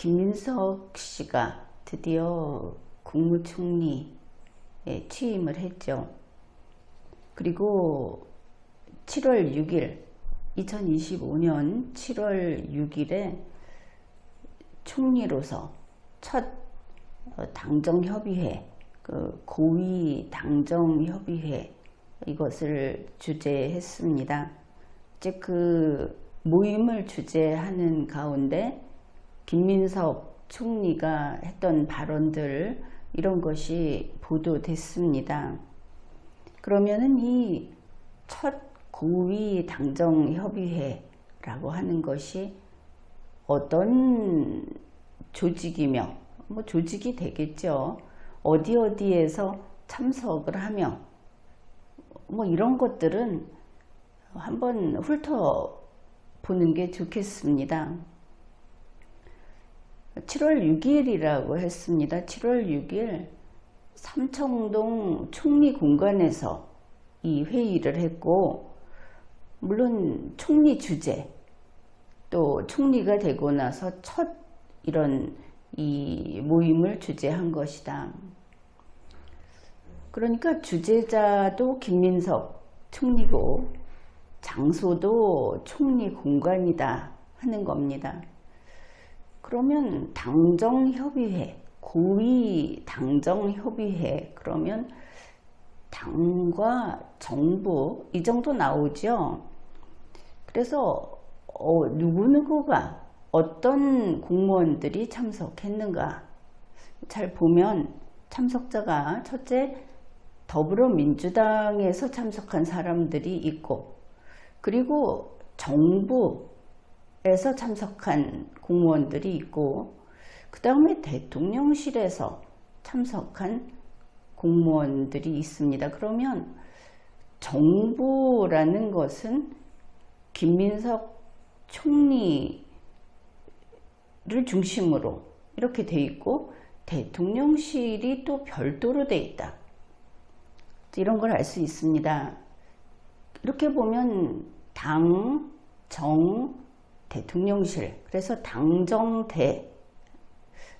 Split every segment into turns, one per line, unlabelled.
김민석 씨가 드디어 국무총리에 취임을 했죠. 그리고 7월 6일, 2025년 7월 6일에 총리로서 첫 당정협의회, 고위 당정협의회 이것을 주재했습니다. 이제 그 모임을 주재하는 가운데 김민석 총리가 했던 발언들 이런 것이 보도됐습니다. 그러면은 이 첫 고위 당정협의회라고 하는 것이 어떤 조직이며 조직이 되겠죠. 어디에서 참석을 하며 이런 것들은 한번 훑어보는 게 좋겠습니다. 7월 6일이라고 했습니다. 7월 6일 삼청동 총리공관에서 이 회의를 했고, 물론 총리 주재, 또 총리가 되고 나서 첫 이런 이 모임을 주재한 것이다. 그러니까 주재자도 김민석 총리고 장소도 총리 공관이다 하는 겁니다. 그러면 당정협의회, 고위 당정협의회, 그러면 당과 정부 이 정도 나오죠. 그래서 누구누구가 어떤 공무원들이 참석했는가 잘 보면 참석자가 첫째 더불어민주당에서 참석한 사람들이 있고, 그리고 정부에서 참석한 공무원들이 있고, 그 다음에 대통령실에서 참석한 공무원들이 있습니다. 그러면 정부라는 것은 김민석 총리를 중심으로 이렇게 돼 있고, 대통령실이 또 별도로 돼 있다. 이런 걸 알 수 있습니다. 이렇게 보면 당, 정, 대통령실, 그래서 당정대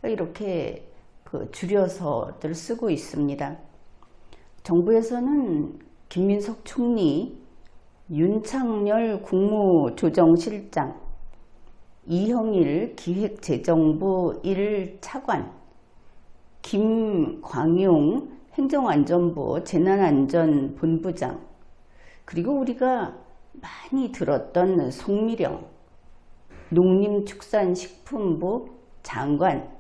이렇게 줄여서들 쓰고 있습니다. 정부에서는 김민석 총리, 윤창열 국무조정실장, 이형일 기획재정부 1차관, 김광용 행정안전부 재난안전본부장, 그리고 우리가 많이 들었던 송미령 농림축산식품부 장관,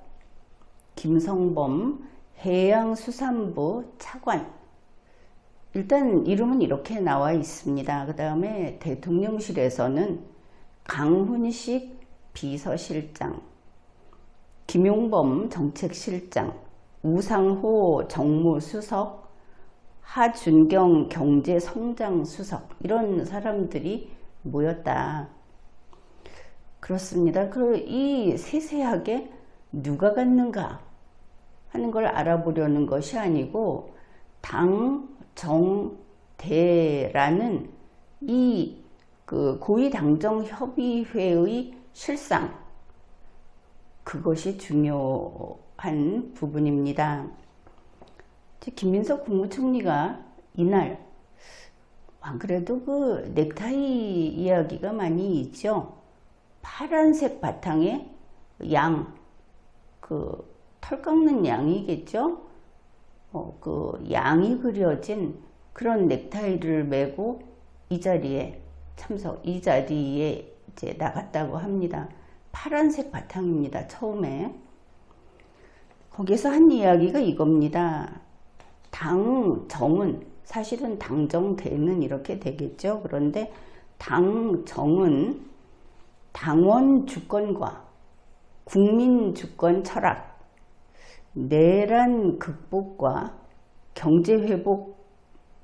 김성범 해양수산부 차관, 일단 이름은 이렇게 나와 있습니다. 그 다음에 대통령실에서는 강훈식 비서실장, 김용범 정책실장, 우상호 정무수석, 하준경 경제성장수석, 이런 사람들이 모였다. 그렇습니다. 이 세세하게 누가 갔는가 하는 걸 알아보려는 것이 아니고, 당, 정, 대라는 이 고위당정협의회의 실상, 그것이 중요한 부분입니다. 김민석 국무총리가 이날 안 그래도 그 넥타이 이야기가 많이 있죠. 파란색 바탕에 양, 털 깎는 양이겠죠. 양이 그려진 그런 넥타이를 메고 이 자리에 이제 나갔다고 합니다. 파란색 바탕입니다. 처음에 거기서 한 이야기가 이겁니다. 당정은, 사실은 당정대는 이렇게 되겠죠. 그런데 당정은 당원 주권과 국민 주권 철학, 내란 극복과 경제회복,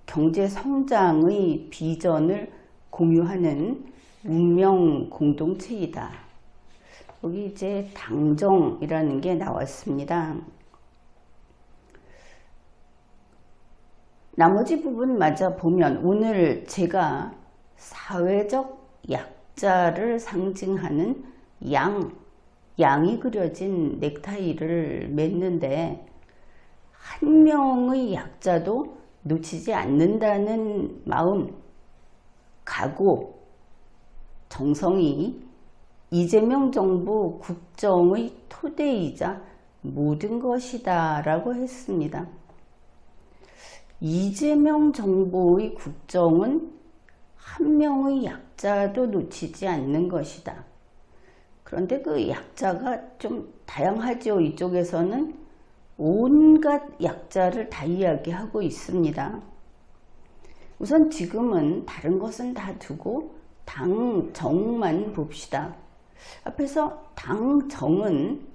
경제성장의 비전을 공유하는 운명 공동체이다. 여기 이제 당정이라는 게 나왔습니다. 나머지 부분마저 보면 오늘 제가 사회적 약자를 상징하는 양, 양이 그려진 넥타이를 맸는데 한 명의 약자도 놓치지 않는다는 마음, 각오, 정성이 이재명 정부 국정의 토대이자 모든 것이다 라고 했습니다. 이재명 정부의 국정은 한 명의 약자도 놓치지 않는 것이다. 그런데 그 약자가 좀 다양하죠. 이쪽에서는 온갖 약자를 다 이야기하고 있습니다. 우선 지금은 다른 것은 다 두고 당정만 봅시다. 앞에서 당정은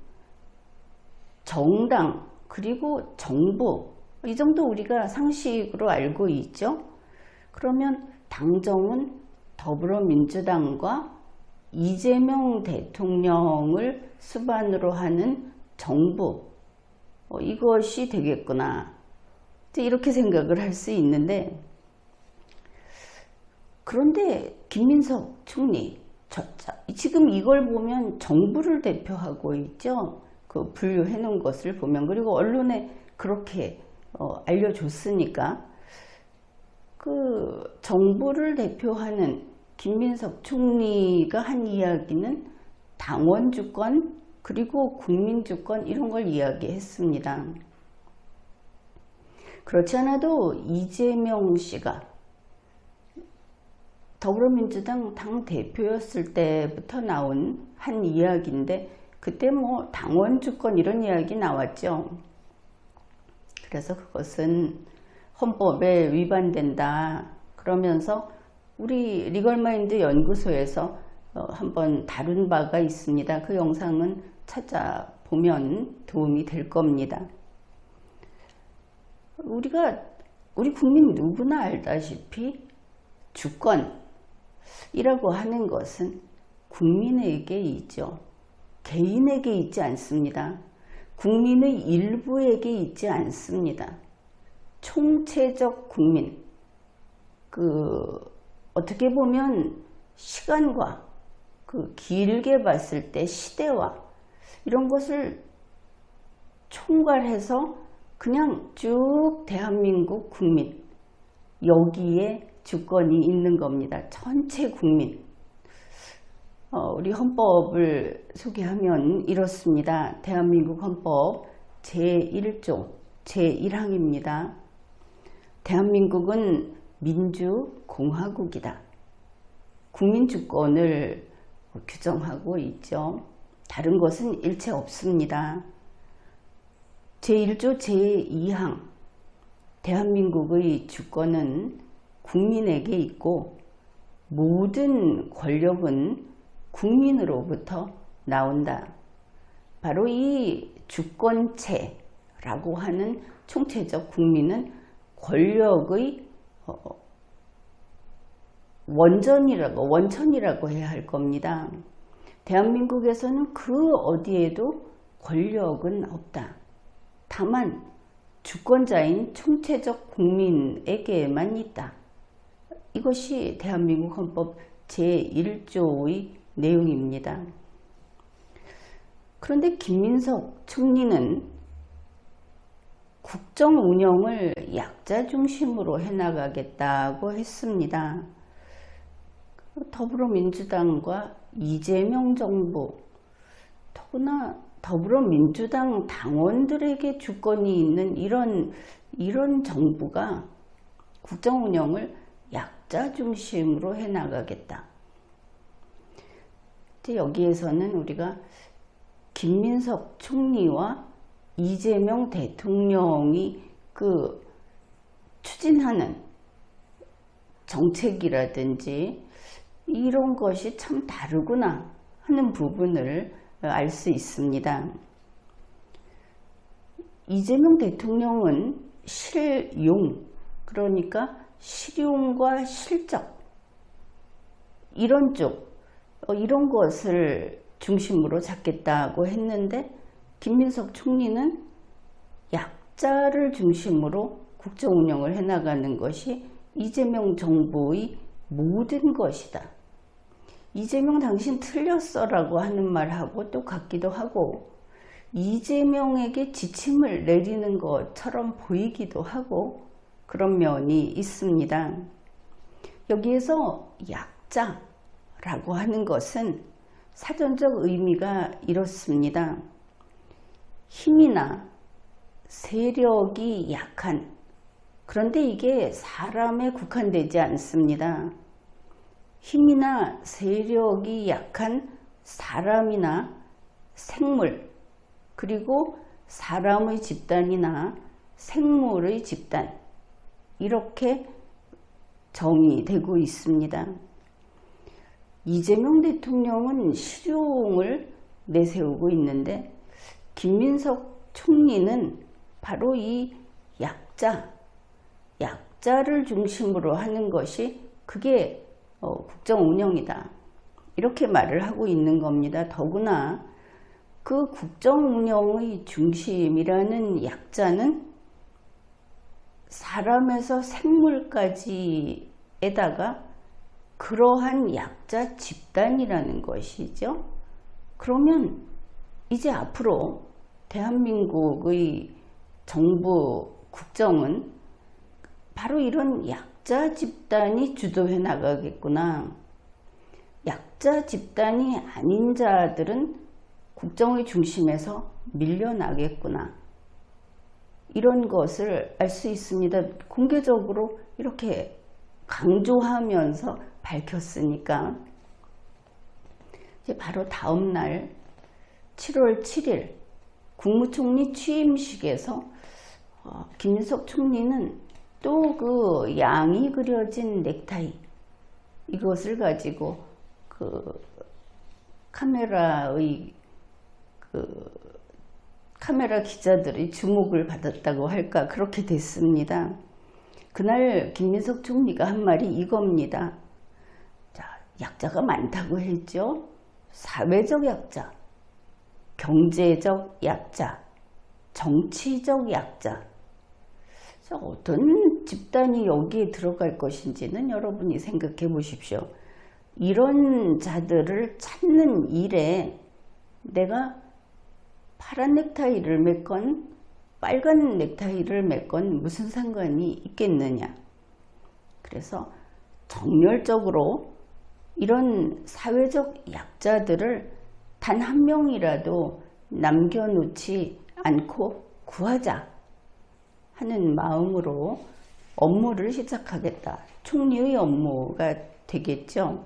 정당 그리고 정부, 이 정도 우리가 상식으로 알고 있죠. 그러면 당정은 더불어민주당과 이재명 대통령을 수반으로 하는 정부, 이것이 되겠구나, 이렇게 생각을 할 수 있는데, 그런데 김민석 총리 지금 이걸 보면 정부를 대표하고 있죠. 그 분류해 놓은 것을 보면, 그리고 언론에 그렇게 알려줬으니까 그 정부를 대표하는 김민석 총리가 한 이야기는 당원 주권 그리고 국민 주권 이런 걸 이야기했습니다. 그렇지 않아도 이재명 씨가 더불어민주당 당대표였을 때부터 나온 한 이야기인데, 그때 뭐 당원 주권 이런 이야기 나왔죠. 그래서 그것은 헌법에 위반된다 그러면서 우리 리걸마인드 연구소에서 한번 다룬 바가 있습니다. 그 영상은 찾아보면 도움이 될 겁니다. 우리 국민 누구나 알다시피 주권이라고 하는 것은 국민에게 있죠. 개인에게 있지 않습니다. 국민의 일부에게 있지 않습니다. 총체적 국민, 어떻게 보면 시간과 길게 봤을 때 시대와 이런 것을 총괄해서 그냥 쭉 대한민국 국민, 여기에 주권이 있는 겁니다. 전체 국민. 우리 헌법을 소개하면 이렇습니다. 대한민국 헌법 제1조 제1항입니다. 대한민국은 민주공화국이다. 국민주권을 규정하고 있죠. 다른 것은 일체 없습니다. 제1조 제2항 대한민국의 주권은 국민에게 있고 모든 권력은 국민으로부터 나온다. 바로 이 주권체라고 하는 총체적 국민은 권력의 원천이라고 해야 할 겁니다. 대한민국에서는 그 어디에도 권력은 없다. 다만 주권자인 총체적 국민에게만 있다. 이것이 대한민국 헌법 제1조의 내용입니다. 그런데 김민석 총리는 국정 운영을 약자 중심으로 해나가겠다고 했습니다. 더불어민주당과 이재명 정부, 더구나 더불어민주당 당원들에게 주권이 있는 이런 정부가 국정 운영을 약자 중심으로 해나가겠다. 여기에서는 우리가 김민석 총리와 이재명 대통령이 추진하는 정책이라든지 이런 것이 참 다르구나 하는 부분을 알 수 있습니다. 이재명 대통령은 실용, 그러니까 실용과 실적 이런 이런 것을 중심으로 잡겠다고 했는데, 김민석 총리는 약자를 중심으로 국정 운영을 해나가는 것이 이재명 정부의 모든 것이다. 이재명 당신 틀렸어라고 하는 말하고 또 같기도 하고, 이재명에게 지침을 내리는 것처럼 보이기도 하고, 그런 면이 있습니다. 여기에서 약자라고 하는 것은 사전적 의미가 이렇습니다. 힘이나 세력이 약한, 그런데 이게 사람에 국한되지 않습니다. 힘이나 세력이 약한 사람이나 생물, 그리고 사람의 집단이나 생물의 집단, 이렇게 정의되고 있습니다. 이재명 대통령은 실용을 내세우고 있는데, 김민석 총리는 바로 이 약자를 중심으로 하는 것이 그게 국정 운영이다, 이렇게 말을 하고 있는 겁니다. 더구나 그 국정 운영의 중심이라는 약자는 사람에서 생물까지에다가 그러한 약자 집단이라는 것이죠. 그러면 이제 앞으로 대한민국의 정부 국정은 바로 이런 약자 집단이 주도해 나가겠구나. 약자 집단이 아닌 자들은 국정의 중심에서 밀려나겠구나. 이런 것을 알 수 있습니다. 공개적으로 이렇게 강조하면서 밝혔으니까. 이제 바로 다음 날 7월 7일 국무총리 취임식에서 김민석 총리는 또 그 양이 그려진 넥타이, 이것을 가지고 그 카메라 기자들이 주목을 받았다고 할까, 그렇게 됐습니다. 그날 김민석 총리가 한 말이 이겁니다. 자, 약자가 많다고 했죠. 사회적 약자, 경제적 약자, 정치적 약자. 자, 어떤 집단이 여기에 들어갈 것인지는 여러분이 생각해 보십시오. 이런 자들을 찾는 일에 내가 파란 넥타이를 맺건 빨간 넥타이를 맺건 무슨 상관이 있겠느냐. 그래서 정열적으로 이런 사회적 약자들을 단 한 명이라도 남겨놓지 않고 구하자 하는 마음으로 업무를 시작하겠다. 총리의 업무가 되겠죠.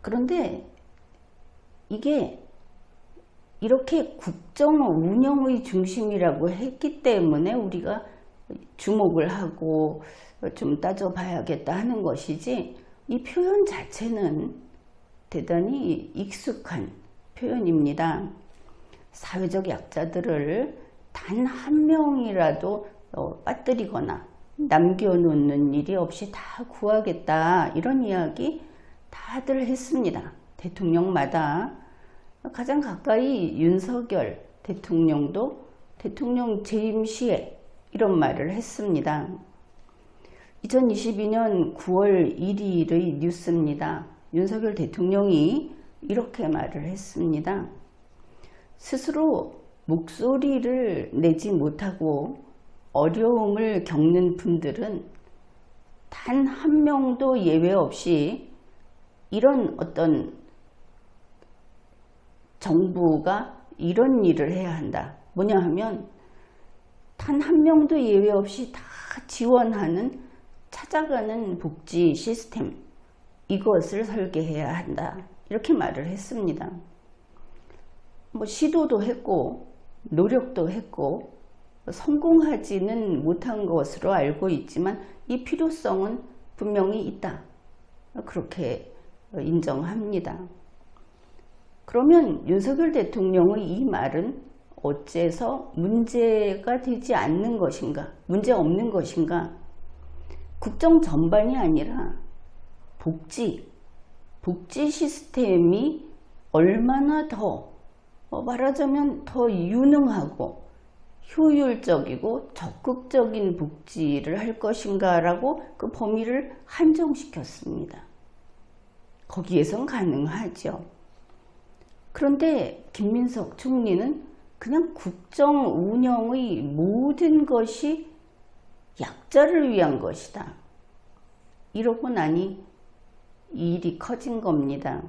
그런데 이게 이렇게 국정 운영의 중심이라고 했기 때문에 우리가 주목을 하고 좀 따져봐야겠다 하는 것이지, 이 표현 자체는 대단히 익숙한 표현입니다. 사회적 약자들을 단 한 명이라도 빠뜨리거나 남겨놓는 일이 없이 다 구하겠다, 이런 이야기 다들 했습니다. 대통령마다. 가장 가까이 윤석열 대통령도 대통령 재임 시에 이런 말을 했습니다. 2022년 9월 1일의 뉴스입니다. 윤석열 대통령이 이렇게 말을 했습니다. 스스로 목소리를 내지 못하고 어려움을 겪는 분들은 단 한 명도 예외 없이 이런 어떤 정부가 이런 일을 해야 한다. 뭐냐 하면 단 한 명도 예외 없이 다 지원하는 찾아가는 복지 시스템, 이것을 설계해야 한다. 이렇게 말을 했습니다. 뭐 시도도 했고 노력도 했고 성공하지는 못한 것으로 알고 있지만 이 필요성은 분명히 있다. 그렇게 인정합니다. 그러면 윤석열 대통령의 이 말은 어째서 문제가 되지 않는 것인가? 문제 없는 것인가? 국정 전반이 아니라 복지 시스템이 얼마나 더 말하자면 더 유능하고 효율적이고 적극적인 복지를 할 것인가 라고 그 범위를 한정시켰습니다. 거기에선 가능하죠. 그런데 김민석 총리는 그냥 국정 운영의 모든 것이 약자를 위한 것이다. 이러고 나니 일이 커진 겁니다.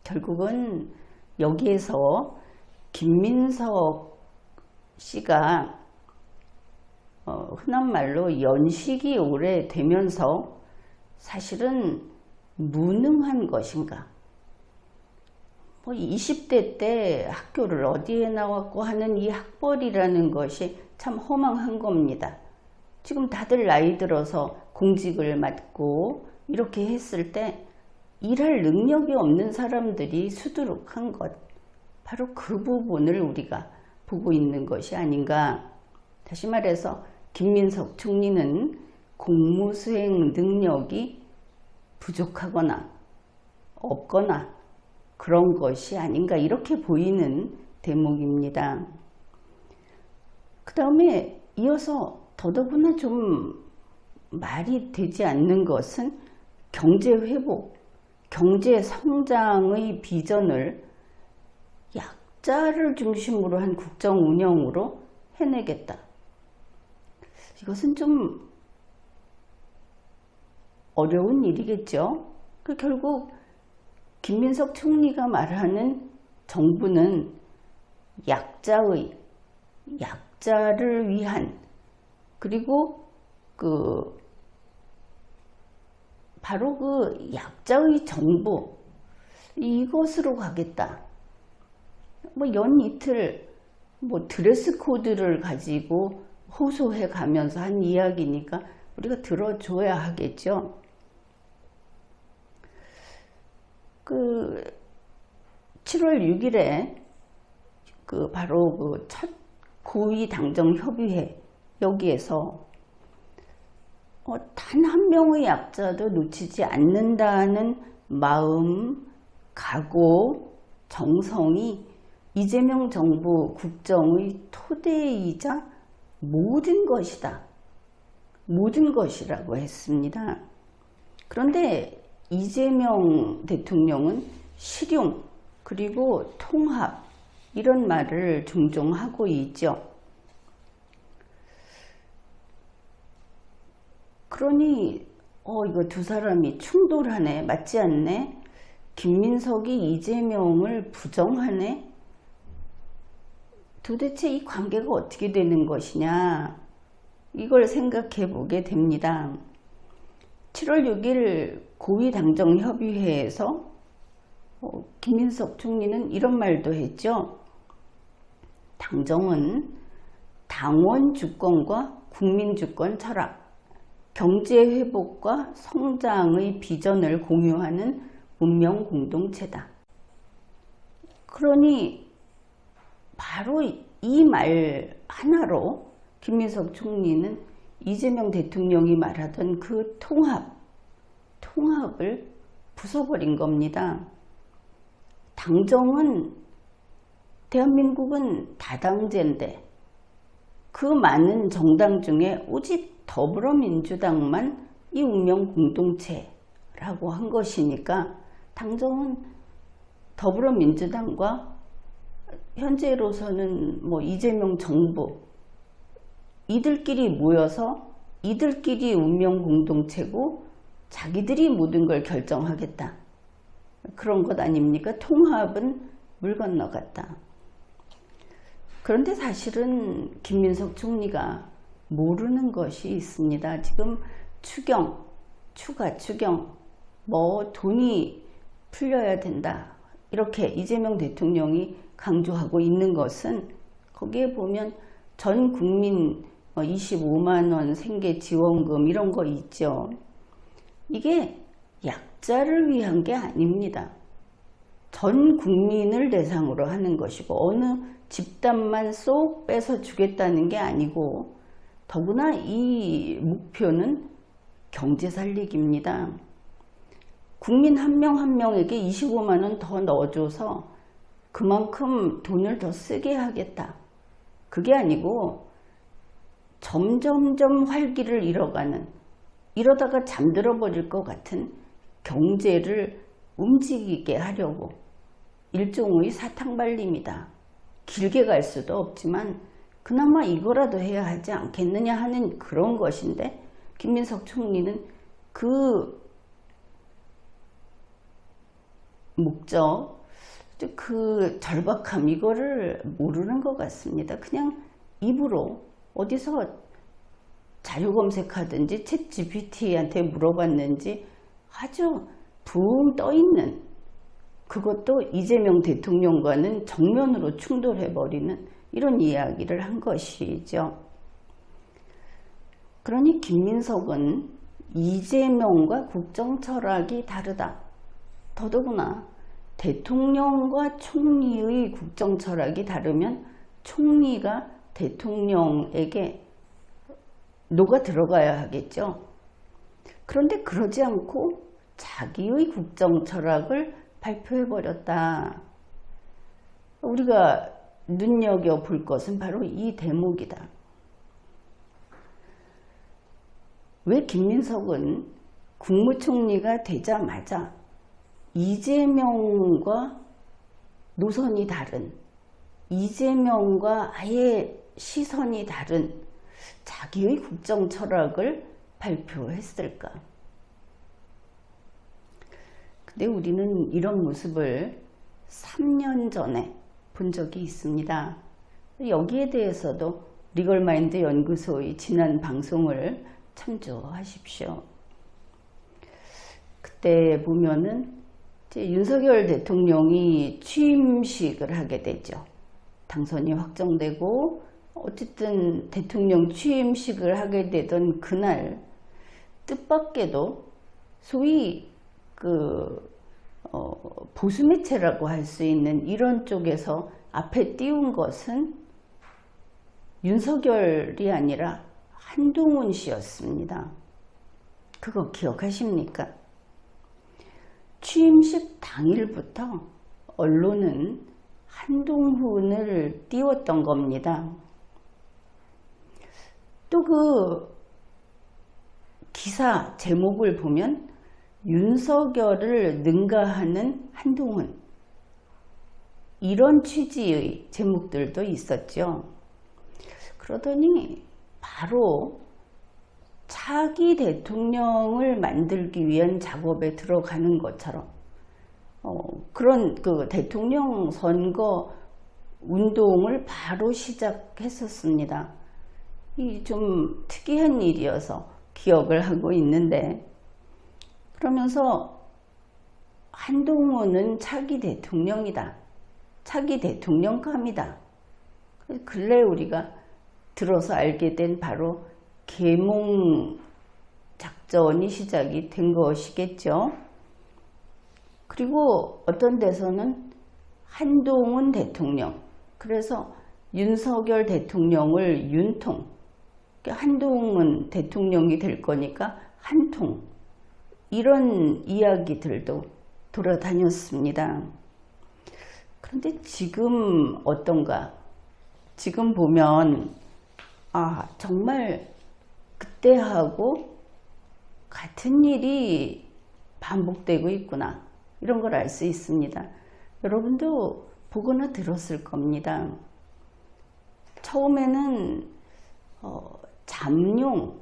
결국은 여기에서 김민석 씨가 흔한 말로 연식이 오래되면서 사실은 무능한 것인가, 20대 때 학교를 어디에 나왔고 하는 이 학벌이라는 것이 참 허망한 겁니다. 지금 다들 나이 들어서 공직을 맡고 이렇게 했을 때 일할 능력이 없는 사람들이 수두룩한 것, 바로 그 부분을 우리가 보고 있는 것이 아닌가. 다시 말해서 김민석 총리는 공무수행 능력이 부족하거나 없거나 그런 것이 아닌가, 이렇게 보이는 대목입니다. 그 다음에 이어서 더더구나 좀 말이 되지 않는 것은 경제회복, 경제성장의 비전을 약자를 중심으로 한 국정 운영으로 해내겠다. 이것은 좀 어려운 일이겠죠. 결국 김민석 총리가 말하는 정부는 약자를 위한, 그리고 바로 그 약자의 정부, 이것으로 가겠다. 연이틀 드레스 코드를 가지고 호소해 가면서 한 이야기니까 우리가 들어줘야 하겠죠. 7월 6일에 바로 첫 고위당정협의회, 여기에서 단 한 명의 약자도 놓치지 않는다는 마음, 각오, 정성이 이재명 정부 국정의 토대이자 모든 것이다. 모든 것이라고 했습니다. 그런데 이재명 대통령은 실용, 그리고 통합, 이런 말을 종종 하고 있죠. 그러니 이거 두 사람이 충돌하네, 맞지 않네, 김민석이 이재명을 부정하네, 도대체 이 관계가 어떻게 되는 것이냐, 이걸 생각해 보게 됩니다. 7월 6일 고위당정협의회에서 김민석 총리는 이런 말도 했죠. 당정은 당원 주권과 국민 주권 철학, 경제 회복과 성장의 비전을 공유하는 운명 공동체다. 그러니 바로 이 말 하나로 김민석 총리는 이재명 대통령이 말하던 그 통합을 부숴버린 겁니다. 당정은, 대한민국은 다당제인데 그 많은 정당 중에 오직 더불어민주당만 이 운명 공동체라고 한 것이니까 당정은 더불어민주당과 현재로서는 이재명 정부, 이들끼리 모여서 이들끼리 운명 공동체고 자기들이 모든 걸 결정하겠다. 그런 것 아닙니까? 통합은 물 건너갔다. 그런데 사실은 김민석 총리가 모르는 것이 있습니다. 지금 추가 추경, 돈이 풀려야 된다, 이렇게 이재명 대통령이 강조하고 있는 것은, 거기에 보면 전 국민 25만원 생계지원금 이런 거 있죠. 이게 약자를 위한 게 아닙니다. 전 국민을 대상으로 하는 것이고 어느 집단만 쏙 빼서 주겠다는 게 아니고, 더구나 이 목표는 경제 살리기입니다. 국민 한 명 한 명에게 25만원 더 넣어줘서 그만큼 돈을 더 쓰게 하겠다. 그게 아니고 점점점 활기를 잃어가는, 이러다가 잠들어 버릴 것 같은 경제를 움직이게 하려고 일종의 사탕발림이다. 길게 갈 수도 없지만 그나마 이거라도 해야 하지 않겠느냐 하는 그런 것인데, 김민석 총리는 그 목적, 그 절박함, 이거를 모르는 것 같습니다. 그냥 입으로 어디서 자료 검색하든지 챗 GPT한테 물어봤는지 아주 붕 떠있는, 그것도 이재명 대통령과는 정면으로 충돌해버리는 이런 이야기를 한 것이죠. 그러니 김민석은 이재명과 국정 철학이 다르다. 더더구나 대통령과 총리의 국정 철학이 다르면 총리가 대통령에게 녹아 들어가야 하겠죠. 그런데 그러지 않고 자기의 국정 철학을 발표해버렸다. 우리가 눈여겨볼 것은 바로 이 대목이다. 왜 김민석은 국무총리가 되자마자 이재명과 노선이 다른, 이재명과 아예 시선이 다른 자기의 국정 철학을 발표했을까? 근데 우리는 이런 모습을 3년 전에 본 적이 있습니다. 여기에 대해서도 리걸마인드 연구소의 지난 방송을 참조하십시오. 그때 보면은 이제 윤석열 대통령이 취임식을 하게 되죠. 당선이 확정되고 어쨌든 대통령 취임식을 하게 되던 그날 뜻밖에도 소위 보수 매체라고 할 수 있는 이런 쪽에서 앞에 띄운 것은 윤석열이 아니라 한동훈 씨였습니다. 그거 기억하십니까? 취임식 당일부터 언론은 한동훈을 띄웠던 겁니다. 또 그 기사 제목을 보면 윤석열을 능가하는 한동훈, 이런 취지의 제목들도 있었죠. 그러더니 바로 차기 대통령을 만들기 위한 작업에 들어가는 것처럼 그런 그 대통령 선거 운동을 바로 시작했었습니다. 이 좀 특이한 일이어서 기억을 하고 있는데, 그러면서 한동훈은 차기 대통령이다. 차기 대통령감이다. 근래 우리가 들어서 알게 된 바로 계몽 작전이 시작이 된 것이겠죠. 그리고 어떤 데서는 한동훈 대통령, 그래서 윤석열 대통령을 윤통, 한동훈 대통령이 될 거니까 한통, 이런 이야기들도 돌아다녔습니다. 그런데 지금 어떤가? 지금 보면 정말 그때하고 같은 일이 반복되고 있구나, 이런 걸 알 수 있습니다. 여러분도 보거나 들었을 겁니다. 처음에는 잠룡,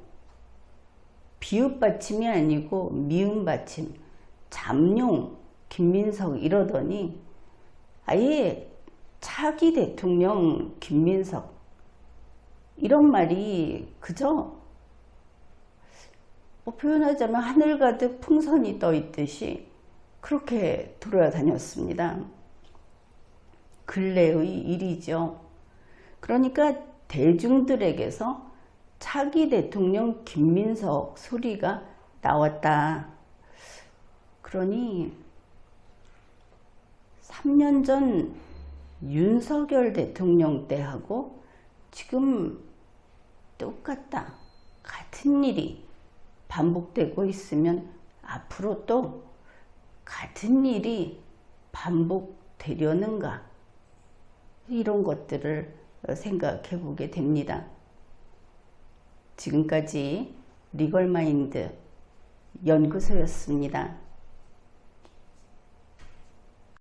비읍 받침이 아니고 미음 받침, 잠룡, 김민석 이러더니 아예 차기 대통령 김민석, 이런 말이 그저 표현하자면 하늘 가득 풍선이 떠 있듯이 그렇게 돌아다녔습니다. 근래의 일이죠. 그러니까 대중들에게서 차기 대통령 김민석 소리가 나왔다. 그러니 3년 전 윤석열 대통령 때하고 지금 똑같다. 같은 일이 반복되고 있으면 앞으로 또 같은 일이 반복되려는가, 이런 것들을 생각해 보게 됩니다. 지금까지 리걸마인드 연구소였습니다.